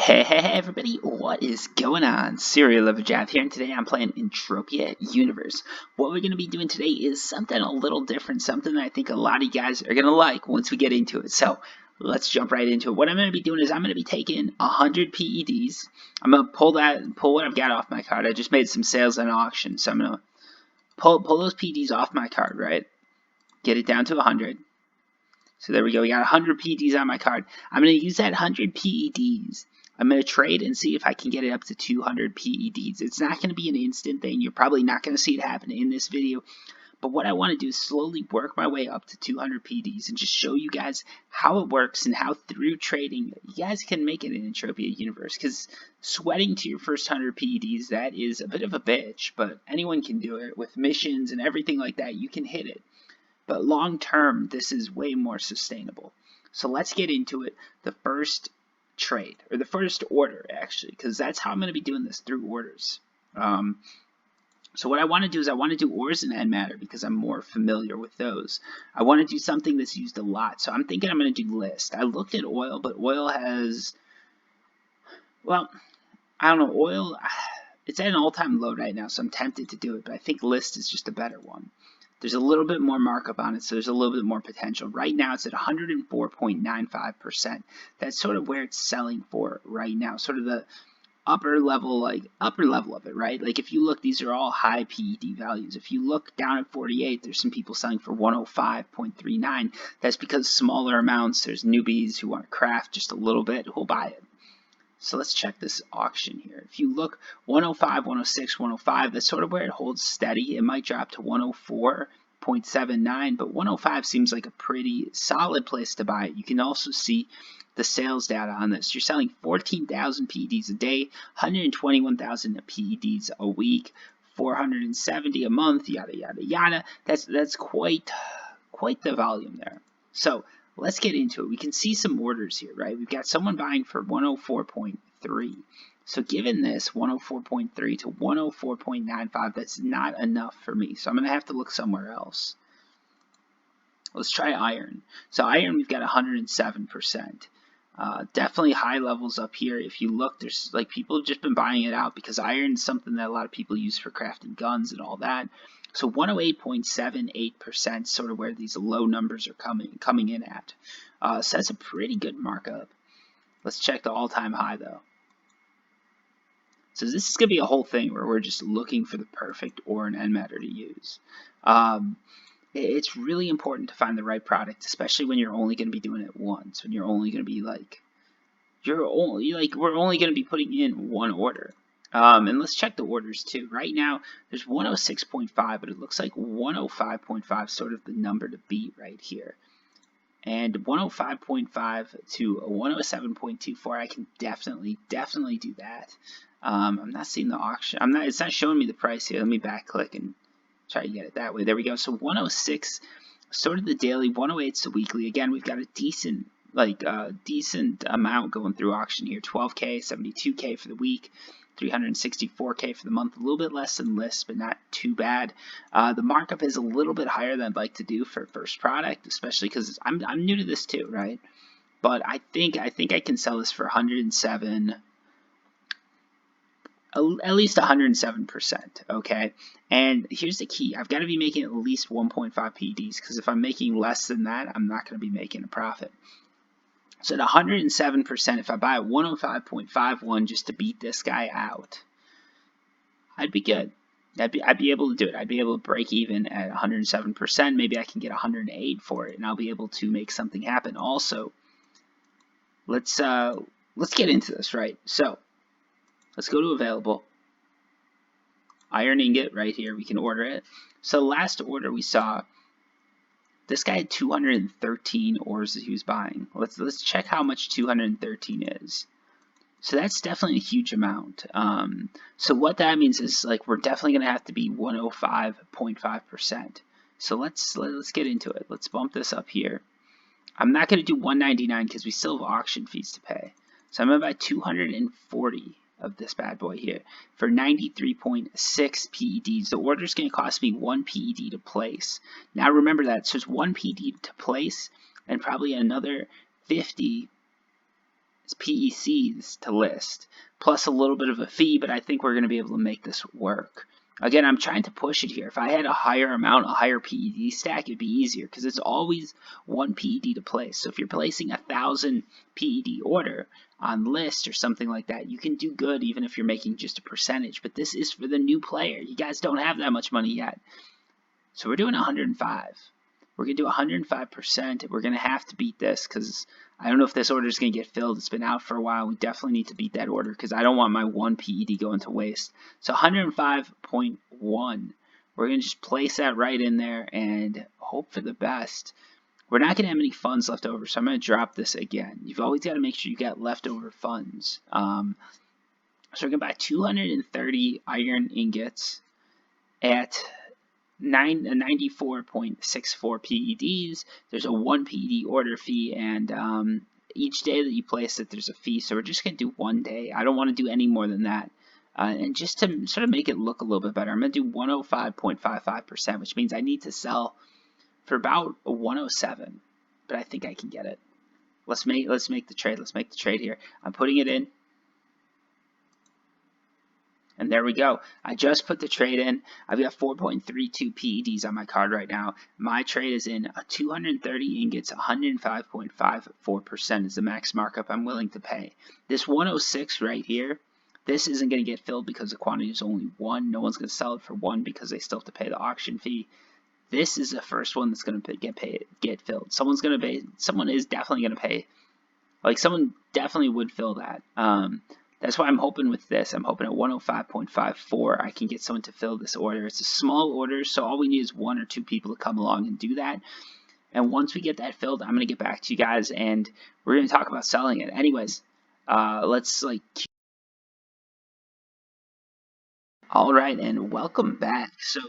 Hey everybody, what is going on? Serial Lover Jav here, and today I'm playing Entropia Universe. What we're going to be doing today is something a little different, something that I think a lot of you guys are going to like once we get into it. So let's jump right into it. What I'm going to be doing is I'm going to be taking 100 PEDs. I'm going to pull what I've got off my card. I just made some sales and auction, so I'm going to pull those PEDs off my card, right? Get it down to 100. So there we go. We got 100 PEDs on my card. I'm going to use that 100 PEDs. I'm going to trade and see if I can get it up to 200 PEDs. It's not going to be an instant thing. You're probably not going to see it happen in this video. But what I want to do is slowly work my way up to 200 PEDs and just show you guys how it works and how through trading you guys can make it in Entropia Universe. Because sweating to your first 100 PEDs, that is a bit of a bitch. But anyone can do it. With missions and everything like that, you can hit it. But long term, this is way more sustainable. So let's get into it. The first trade, or the first order actually, because that's how I'm going to be doing this, through orders. So what I want to do is I want to do ores and antimatter because I'm more familiar with those. I want to do something that's used a lot, so I'm thinking I'm going to do list. I looked at oil, but oil has, well, I don't know, oil, it's at an all-time low right now, so I'm tempted to do it, but I think list is just a better one. There's a little bit more markup on it, so there's a little bit more potential. Right now, it's at 104.95%. That's sort of where it's selling for right now, sort of the upper level of it, right? Like if you look, these are all high PED values. If you look down at 48, there's some people selling for 105.39. That's because smaller amounts, there's newbies who want to craft just a little bit who'll buy it. So let's check this auction here. If you look 105, 106, 105, that's sort of where it holds steady. It might drop to 104.79, but 105 seems like a pretty solid place to buy it. You can also see the sales data on this. You're selling 14,000 PEDs a day, 121,000 PEDs a week, 470 a month, yada yada yada. That's quite the volume there. So let's get into it. We can see some orders here, right? We've got someone buying for 104.3. So given this 104.3 to 104.95, that's not enough for me. So I'm going to have to look somewhere else. Let's try iron. So iron, we've got 107%. Definitely high levels up here. If you look, there's like people have just been buying it out because iron is something that a lot of people use for crafting guns and all that. So 108.78%, sort of where these low numbers are coming in at. So that's a pretty good markup. Let's check the all-time high though. So this is going to be a whole thing where we're just looking for the perfect ore and antimatter to use. It's really important to find the right product, especially when you're only going to be doing it once. When you're only going to be we're only going to be putting in one order. And let's check the orders too. Right now, there's 106.5, but it looks like 105.5 is sort of the number to beat right here. And 105.5 to 107.24, I can definitely do that. I'm not seeing the auction. It's not showing me the price here. Let me back click and try to get it that way. There we go. So 106, sort of the daily. 108 is the weekly. Again, we've got a decent amount going through auction here. 12K, 72K for the week, 364K for the month. A little bit less than list, but not too bad. The markup is a little bit higher than I'd like to do for first product, especially because I'm new to this too, right? But I think I can sell this for 107. At least 107%, okay? And here's the key. I've got to be making at least 1.5 PEDs, because if I'm making less than that, I'm not going to be making a profit. So at 107%, if I buy a 105.51 just to beat this guy out, I'd be good. I'd be able to do it. I'd be able to break even at 107%. Maybe I can get 108 for it, and I'll be able to make something happen. Also, let's get into this, right? So let's go to available. Iron ingot right here. We can order it. So last order we saw, this guy had 213 ores that he was buying. Let's check how much 213 is. So that's definitely a huge amount. So what that means is like we're definitely gonna have to be 105.5%. So let's get into it. Let's bump this up here. I'm not gonna do 199 because we still have auction fees to pay. So I'm gonna buy 240 of this bad boy here for 93.6 PEDs. The order is going to cost me 1 PED to place. Now remember that, so it's 1 PED to place and probably another 50 is PECs to list, plus a little bit of a fee, but I think we're going to be able to make this work. Again, I'm trying to push it here. If I had a higher amount, a higher PED stack, it'd be easier because it's always one PED to place. So if you're placing 1,000 PED order on list or something like that, you can do good even if you're making just a percentage. But this is for the new player. You guys don't have that much money yet. So we're doing 105. We're going to do 105%. We're going to have to beat this because I don't know if this order is going to get filled. It's been out for a while. We definitely need to beat that order because I don't want my one PED going to waste. So 105.1. We're going to just place that right in there and hope for the best. We're not going to have any funds left over, so I'm going to drop this again. You've always got to make sure you got leftover funds. So we're going to buy 230 iron ingots at 94.64 PEDs. There's a 1 PED order fee, and each day that you place it, there's a fee. So we're just going to do 1 day. I don't want to do any more than that. And just to sort of make it look a little bit better, I'm going to do 105.55%, which means I need to sell for about a 107, but I think I can get it. Let's make the trade. Let's make the trade here. I'm putting it in. And there we go. I just put the trade in. I've got 4.32 PEDs on my card right now. My trade is in 230 ingots, 105.54% is the max markup I'm willing to pay. This 106 right here, this isn't going to get filled because the quantity is only 1. No one's going to sell it for 1 because they still have to pay the auction fee. This is the first one that's going to get filled. Someone is definitely going to pay. Like, someone definitely would fill that. That's why I'm hoping with this. I'm hoping at 105.54 I can get someone to fill this order. It's a small order, so all we need is 1 or 2 people to come along and do that. And once we get that filled, I'm going to get back to you guys, and we're going to talk about selling it. Anyways, let's all right, and welcome back. So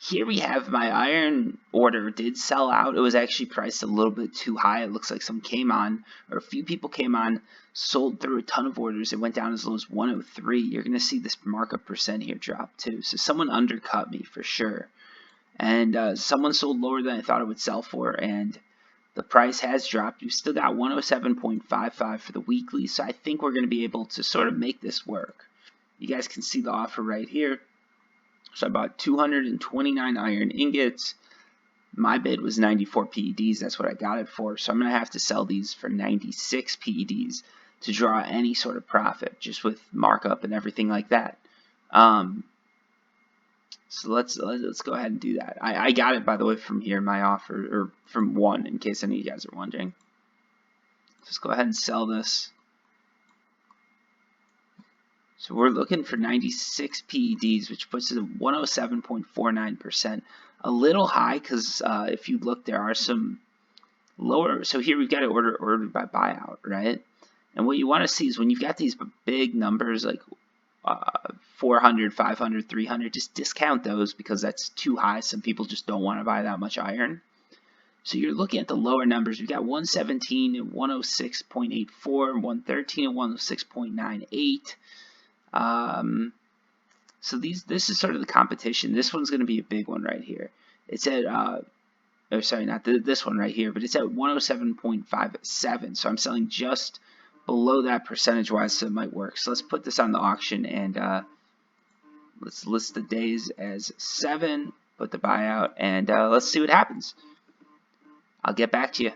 here we have my iron order did sell out. It was actually priced a little bit too high. It looks like some came on, or a few people came on, sold through a ton of orders. It went down as low as 103. You're going to see this markup percent here drop too. So someone undercut me for sure. And someone sold lower than I thought it would sell for, and the price has dropped. We've still got 107.55 for the weekly, so I think we're going to be able to sort of make this work. You guys can see the offer right here. So I bought 229 iron ingots. My bid was 94 PEDs. That's what I got it for. So I'm going to have to sell these for 96 PEDs to draw any sort of profit, just with markup and everything like that. So let's go ahead and do that. I got it, by the way, from here, my offer, or from one, in case any of you guys are wondering. Let's go ahead and sell this. So we're looking for 96 PEDs, which puts it at 107.49%. A little high because if you look, there are some lower. So here we've got it ordered by buyout, right? And what you want to see is when you've got these big numbers like 400, 500, 300, just discount those because that's too high. Some people just don't want to buy that much iron. So you're looking at the lower numbers. We've got 117 and 106.84, 113 and 106.98. So this is sort of the competition. This one's going to be a big one right here. It's at, or sorry, not this one right here, but it's at 107.57. So I'm selling just below that percentage-wise, so it might work. So let's put this on the auction, and let's list the days as 7, put the buyout, and let's see what happens. I'll get back to you.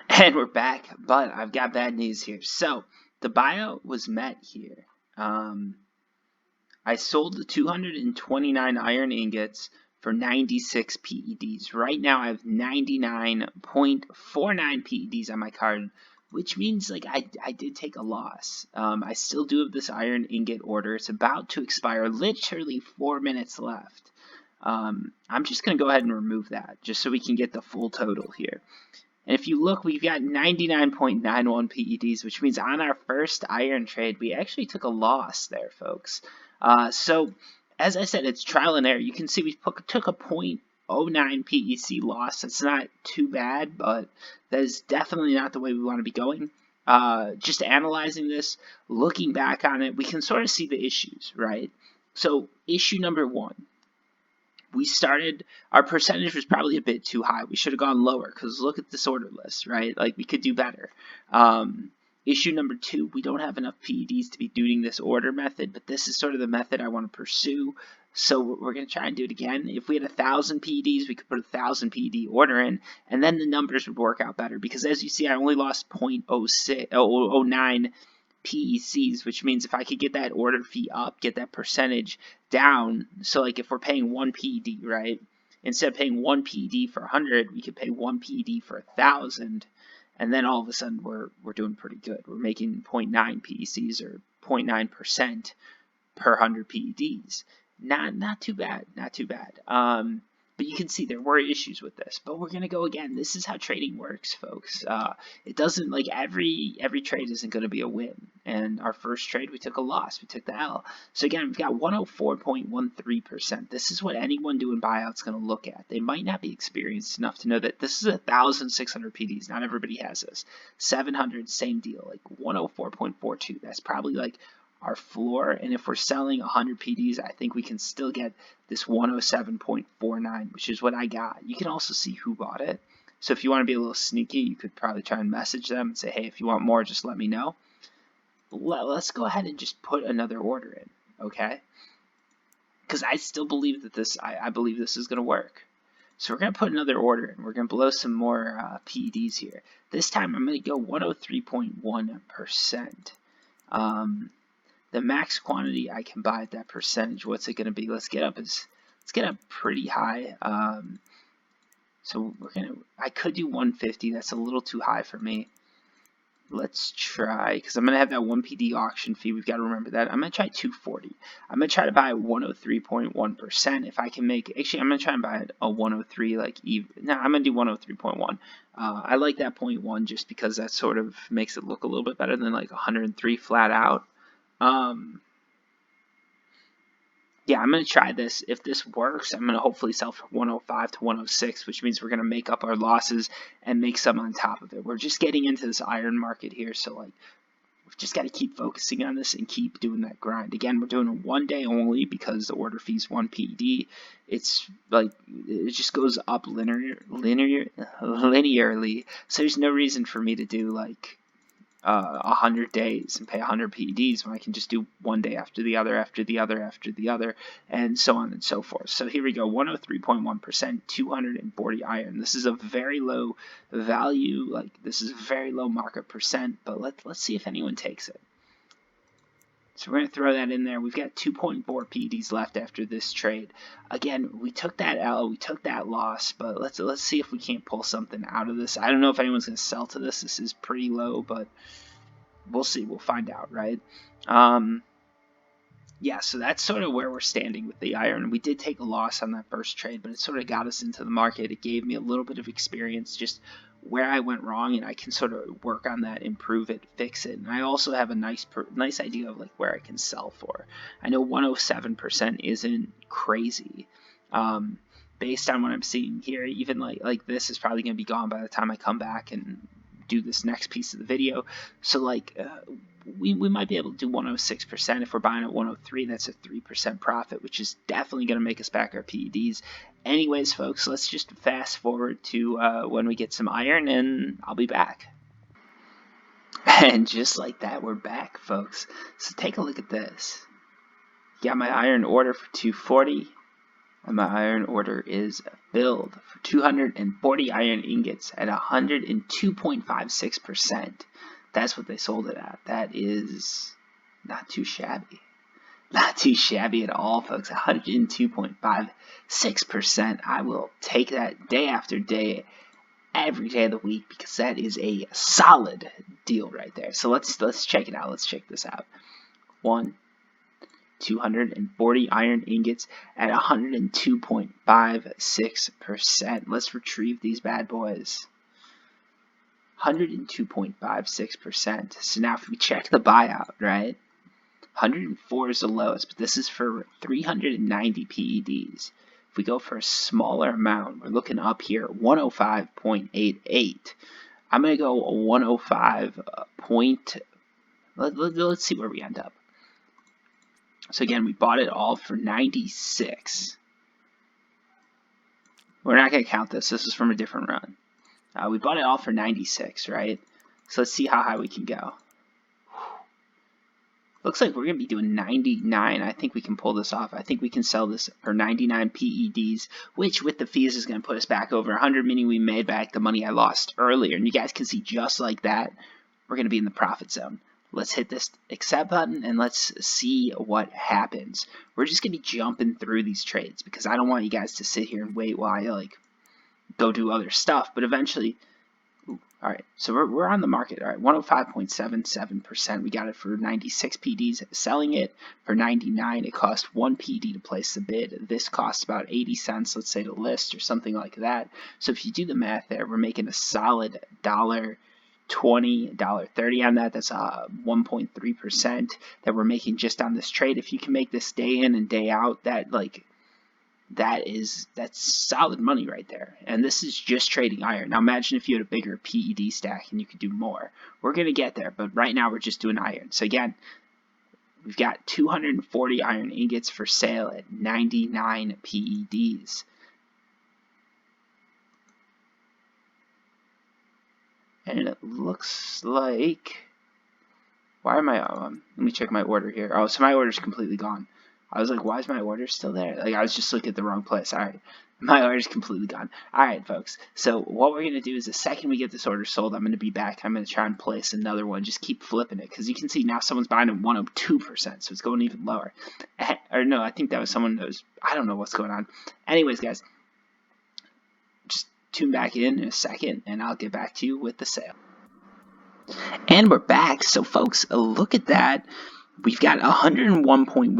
And we're back, but I've got bad news here. So the buyout was met here. I sold the 229 iron ingots for 96 PEDs. Right now I have 99.49 PEDs on my card, which means like I did take a loss. I still do have this iron ingot order. It's about to expire, literally 4 minutes left. I'm just going to go ahead and remove that just so we can get the full total here. And if you look, we've got 99.91 PEDs, which means on our first iron trade, we actually took a loss there, folks. So, as I said, it's trial and error. You can see we took a 0.09 PEC loss. That's not too bad, but that is definitely not the way we want to be going. Just analyzing this, looking back on it, we can sort of see the issues, right? So, issue number 1. we started, our percentage was probably a bit too high. We should have gone lower because look at this order list, right? Like we could do better. Issue number 2, we don't have enough PEDs to be doing this order method, but this is sort of the method I want to pursue. So we're going to try and do it again. If we had 1,000 PEDs, we could put 1,000 PED order in, and then the numbers would work out better. Because as you see, I only lost 0.09 PECs, which means if I could get that order fee up, get that percentage down, so like if we're paying 1 PED, right? Instead of paying 1 PED for 100, we could pay 1 PED for 1,000, and then all of a sudden we're doing pretty good. We're making 0.9 PECs or 0.9% per 100 PEDs. Not too bad, not too bad. But you can see there were issues with this. But we're gonna go again. This is how trading works, folks. It doesn't, like, every trade isn't gonna be a win. And our first trade, we took a loss. We took the L. So again, we've got 104.13%. This is what anyone doing buyouts gonna look at. They might not be experienced enough to know that this is 1,600 PDs. Not everybody has this. 700, same deal. Like 104.42. That's probably like our floor, and if we're selling 100 PDs, I think we can still get this 107.49, which is what I got. You can also see who bought it. So if you want to be a little sneaky, you could probably try and message them and say, hey, if you want more, just let me know. Let's go ahead and just put another order in, okay? Because I still believe that this, I believe this is going to work. So we're going to put another order in. We're going to blow some more PEDs here. This time I'm going to go 103.1%. The max quantity I can buy at that percentage, what's it going to be? Let's get up pretty high. So I could do 150. That's a little too high for me. Let's try, because I'm going to have that 1 PD auction fee. We've got to remember that. I'm going to try 240. I'm going to try to buy 103.1%. If I can make, actually, I'm going to try and buy a 103, like, even. No, I'm going to do 103.1. I like that 0.1 just because that sort of makes it look a little bit better than like 103 flat out. Yeah, I'm going to try this. If this works, I'm going to hopefully sell for 105 to 106, which means we're going to make up our losses and make some on top of it. We're just getting into this iron market here, so like we've just got to keep focusing on this and keep doing that grind. Again, we're doing it 1 day only because the order fee is 1 PED. It's like it just goes up linearly. So there's no reason for me to do like 100 days and pay 100 PEDs when I can just do 1 day after the other, after the other, after the other, and so on and so forth. So here we go, 103.1%, 240 iron. This is a very low value, like this is a very low market percent, but let's see if anyone takes it. So we're going to throw that in there. We've got 2.4 PEDs left after this trade. Again, we took that L, we took that loss, but let's see if we can't pull something out of this. I don't know if anyone's going to sell to this. This is pretty low, but we'll see. We'll find out, right? Yeah, so that's sort of where we're standing with the iron. We did take a loss on that first trade, but it sort of got us into the market. It gave me a little bit of experience just where I went wrong, and I can sort of work on that, improve it, fix it. And I also have a nice idea of like where I can sell for. I know 107% isn't crazy. Based on what I'm seeing here, even like this is probably going to be gone by the time I come back and do this next piece of the video. So like we might be able to do 106%. If we're buying at 103, that's a 3% profit, which is definitely going to make us back our PEDs. Anyways, folks, let's just fast forward to when we get some iron, and I'll be back. And just like that, we're back, folks. So take a look at this. Got my iron order for 240. And my iron order is filled for 240 iron ingots at 102.56%. That's what they sold it at. That is not too shabby. Not too shabby at all, folks. 102.56%. I will take that day after day, every day of the week, because that is a solid deal right there. So let's check it out. Let's check this out. 240 iron ingots at 102.56%. Let's retrieve these bad boys. 102.56%. So now if we check the buyout, right? 104 is the lowest, but this is for 390 PEDs. If we go for a smaller amount, we're looking up here, 105.88. I'm going to go 105 point. Let's see where we end up. So again, we bought it all for 96. We're not going to count this. This is from a different run. We bought it all for 96, right? So let's see how high we can go. Looks like we're going to be doing 99. I think we can pull this off. I think we can sell this for 99 PEDs, which with the fees is going to put us back over 100, meaning we made back the money I lost earlier. And you guys can see just like that, we're going to be in the profit zone. Let's hit this accept button and let's see what happens. We're just going to be jumping through these trades because I don't want you guys to sit here and wait while I go do other stuff. But eventually... All right, so we're on the market. All right, 105.77%. We got it for 96 PDs. Selling it for 99. It cost 1 PD to place the bid. This costs about 80 cents, let's say, to list or something like that. So if you do the math there, we're making a solid $1.20, $1.30 on that. That's 1.3% that we're making just on this trade. If you can make this day in and day out, that's solid money right there. And this is just trading iron. Now imagine if you had a bigger PED stack and you could do more. We're going to get there, but right now we're just doing iron. So again, we've got 240 iron ingots for sale at 99 PEDs. And it looks like... Why am I... let me check my order here. Oh, so my order's completely gone. I was like, why is my order still there? I was just looking at the wrong place. All right. My order's completely gone. All right, folks. So what we're going to do is the second we get this order sold, I'm going to be back. I'm going to try and place another one. Just keep flipping it. Because you can see now someone's buying at 102%. So it's going even lower. Or no, I think that was someone that was... I don't know what's going on. Anyways, guys. Just tune back in a second. And I'll get back to you with the sale. And we're back. So, folks, look at that. We've got 101.15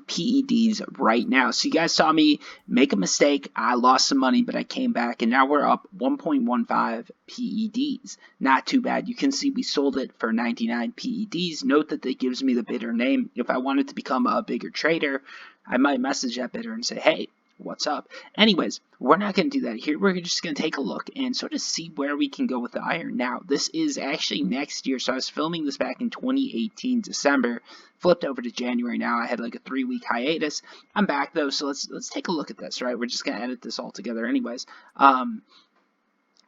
PEDs right now. So you guys saw me make a mistake. I lost some money, but I came back, and now we're up 1.15 PEDs. Not too bad. You can see we sold it for 99 PEDs. Note that it gives me the bidder name. If I wanted to become a bigger trader, I might message that bidder and say, hey, what's up? Anyways, we're not going to do that here. We're just going to take a look and sort of see where we can go with the iron. Now, this is actually next year. So I was filming this back in 2018, December. Flipped over to January now. I had like a 3-week hiatus. I'm back though, so let's take a look at this, right? We're just going to edit this all together anyways. So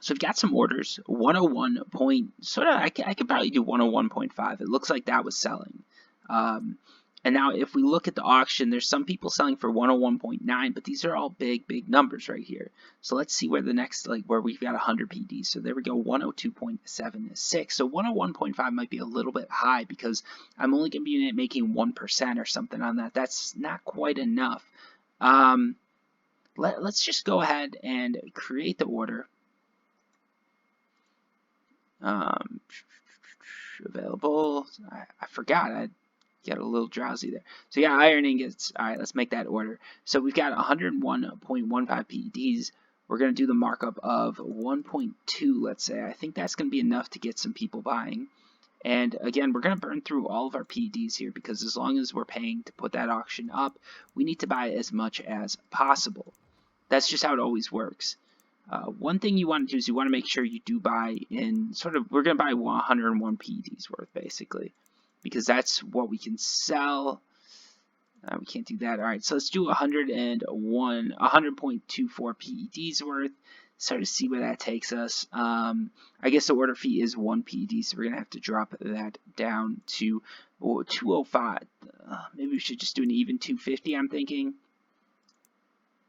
we've got some orders. 101 point, sort of, I could probably do 101.5. It looks like that was selling. And now if we look at the auction, there's some people selling for 101.9, but these are all big numbers right here. So let's see where the next, where we've got 100 PDs. So there we go, 102.76. So 101.5 might be a little bit high because I'm only going to be making 1% or something on that. That's not quite enough. Let's just go ahead and create the order. Available. I forgot. I got a little drowsy there. So yeah, iron ingots. All right, let's make that order. So we've got 101.15 PEDs. We're going to do the markup of 1.2, let's say. I think that's going to be enough to get some people buying. And again, we're going to burn through all of our PEDs here because as long as we're paying to put that auction up, we need to buy as much as possible. That's just how it always works. One thing you want to do is you want to make sure you do buy in sort of, we're going to buy 101 PEDs worth basically. Because that's what we can sell. We can't do that. All right, so let's do 100.24 PEDs worth. Start to see where that takes us. I guess the order fee is 1 PED, so we're going to have to drop that down to 205. Maybe we should just do an even 250, I'm thinking.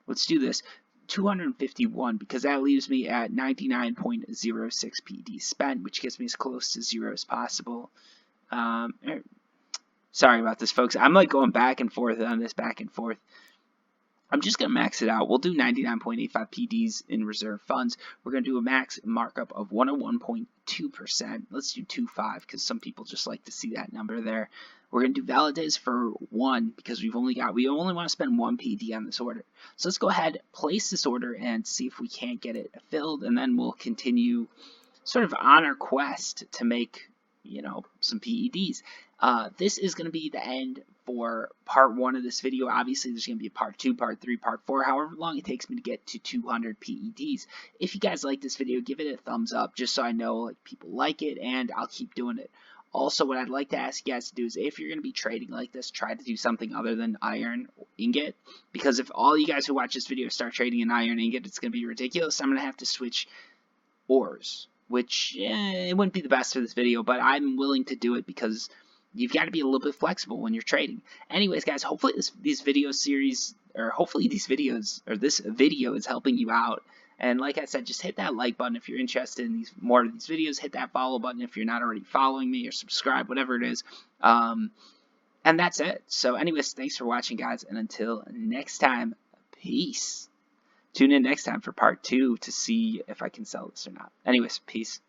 Let's do this. 251, because that leaves me at 99.06 PEDs spent, which gets me as close to 0 as possible. Sorry about this, folks. I'm going back and forth on this, back and forth. I'm just going to max it out. We'll do 99.85 PDs in reserve funds. We're going to do a max markup of 101.2%. Let's do 2.5 because some people just like to see that number there. We're going to do validates for 1 because we only want to spend 1 PD on this order. So let's go ahead, place this order, and see if we can't get it filled, and then we'll continue sort of on our quest to make some PEDs. This is going to be the end for part 1 of this video. Obviously, there's going to be a part 2, part 3, part 4, however long it takes me to get to 200 PEDs. If you guys like this video, give it a thumbs up just so I know people like it, and I'll keep doing it. Also, what I'd like to ask you guys to do is, if you're going to be trading like this, try to do something other than iron ingot. Because if all you guys who watch this video start trading in iron ingot, it's going to be ridiculous. I'm going to have to switch ores, which it wouldn't be the best for this video, but I'm willing to do it because you've got to be a little bit flexible when you're trading. Anyways, guys, hopefully these video series, or hopefully these videos, or this video is helping you out. And like I said, just hit that like button if you're interested in more of these videos. Hit that follow button if you're not already following me, or subscribe, whatever it is. And that's it. So anyways, thanks for watching, guys, and until next time, peace. Tune in next time for part 2 to see if I can sell this or not. Anyways, peace.